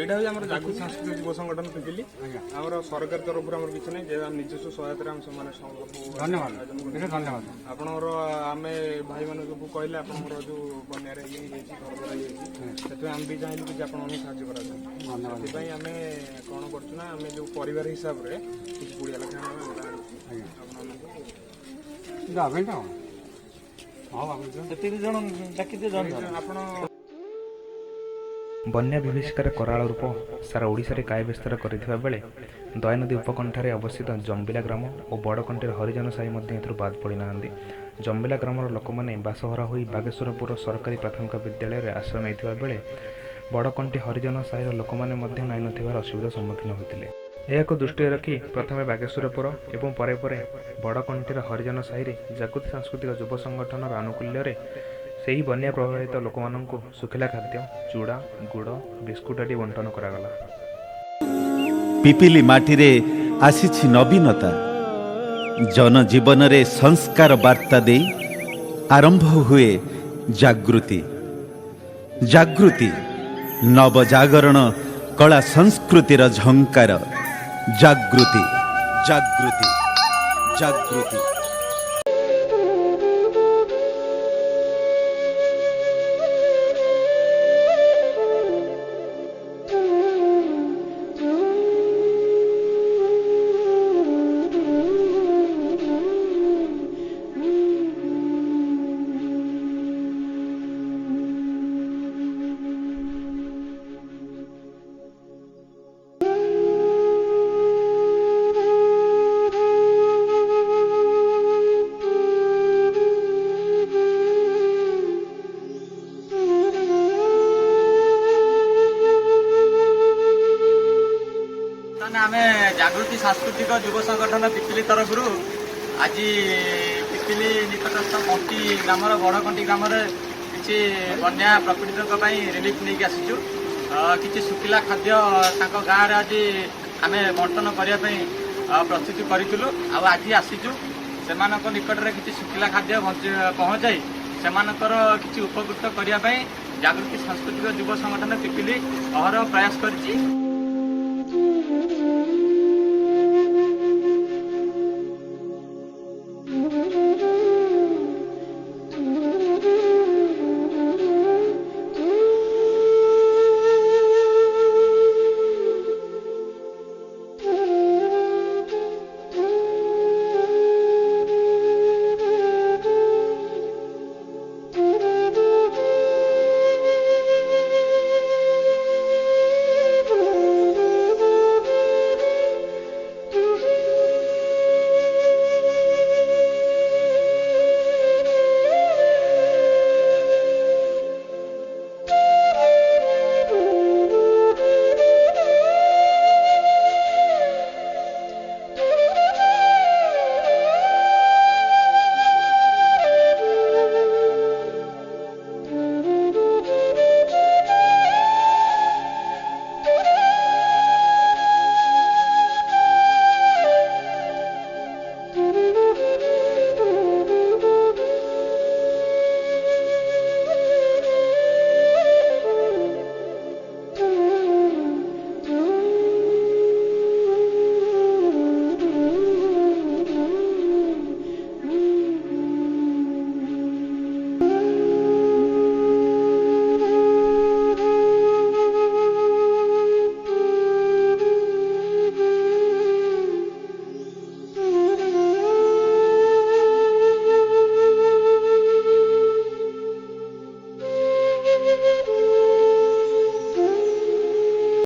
এইটা হচ্ছে আমার জাগৃতি সাংস্কৃতিক যুব সংগঠন পিপিলি আমার সরকার তরফর আমার কিছু নাই যে নিজস্ব সহায়তার আমি ସେମାନେ ধন্যবাদ ধন্যবাদ ଆପଣଙ୍କର ଆମେ ଭାଇମାନଙ୍କୁ କହିଲେ ଆପଣଙ୍କର ଯୋଉ ବନ୍ୟାରେ ଇଏ ହେଇଯାଇଛି ଘର ଦ୍ୱାରା ହେଇଯାଇଛି ସେଥିପାଇଁ ଆମେ ବି ଚାହିଁଲୁ କିଛି ଆପଣଙ୍କୁ ସାହାଯ୍ୟ କରାଯାଉ ସେଥିପାଇଁ ଆମେ କ'ଣ କରୁଛୁ ନା ଆମେ ଯୋଉ ପରିବାର ହିସାବରେ କିଛି 20 ଲକ୍ଷ ଆପଣ ବନ୍ୟା ବିଭୀଷିକାର କରାଳ ରୂପ ସାରା ଓଡ଼ିଶାରେ କାୟବିସ୍ତାର କରିଥିବା ବେଳେ ଦୟାନଦୀ ଉପକଣ୍ଠରେ ଅବସ୍ଥିତ ଜମ୍ବିଲା ଗ୍ରାମ ଓ ବଡ଼କଣ୍ଟିର ହରିଜନ ସାହି ମଧ୍ୟ ଏଥିରୁ ବାଦ୍ ପଡ଼ିନାହାନ୍ତି। ଜମ୍ବିଲା ଗ୍ରାମର ଲୋକମାନେ ବାସହରା ହୋଇ ବାଗେଶ୍ୱରପୁର ସରକାରୀ ପ୍ରାଥମିକ ବିଦ୍ୟାଳୟରେ ଆଶ୍ରୟ ନେଇଥିବା ବେଳେ ବଡ଼କଣ୍ଟି ହରିଜନ ସାହିର ଲୋକମାନେ ମଧ୍ୟ ନାଇଁ ନଥିବାର ଅସୁବିଧାର ସମ୍ମୁଖୀନ ହୋଇଥିଲେ। ଏହାକୁ ଦୃଷ୍ଟିରେ ରଖି ପ୍ରଥମେ ବାଗେଶ୍ୱରପୁର ଏବଂ ପରେ ପରେ ବଡ଼କଣ୍ଟିର ହରିଜନ ସାହିରେ ଜାଗୃତି ସାଂସ୍କୃତିକ ଯୁବ ସଂଗଠନର ଆନୁକୂଲ୍ୟରେ ସେହି ବନ୍ୟା ପ୍ରଭାବିତ ଲୋକମାନଙ୍କୁ ଶୁଖିଲା ଖାଦ୍ୟ ଚୁଡ଼ା ଗୁଡ଼ ବିସ୍କୁଟ ଆଦି ବଣ୍ଟନ କରାଗଲା। ପିପିଲି ମାଟିରେ ଆସିଛି ନବୀନତା, ଜନଜୀବନରେ ସଂସ୍କାର ବାର୍ତ୍ତା ଦେଇ ଆରମ୍ଭ ହୁଏ ଜାଗୃତି। ଜାଗୃତି ନବଜାଗରଣ କଳା ସଂସ୍କୃତିର ଝଙ୍କାର। ଜାଗୃତି ଜାଗୃତି ଜାଗୃତି। आमे जागृति सांस्कृतिक युव संगठन पिपिली तरफ आज पिपिली निकटस्थ कंटी ग्राम बड़कंटी ग्राम किसी बन्या प्रपीड़ितों रिलीफ नहीं आसीचु किसी शुखिला खाद्य गाँव आज आम बंटन करने प्रस्तुति करूँ आज आसीचु से निकट में किसी शुखिला खाद्य पहुँचाई से किसी उपकृत करने जागृति सांस्कृतिक युव संगठन पिपिली अहर प्रयास कर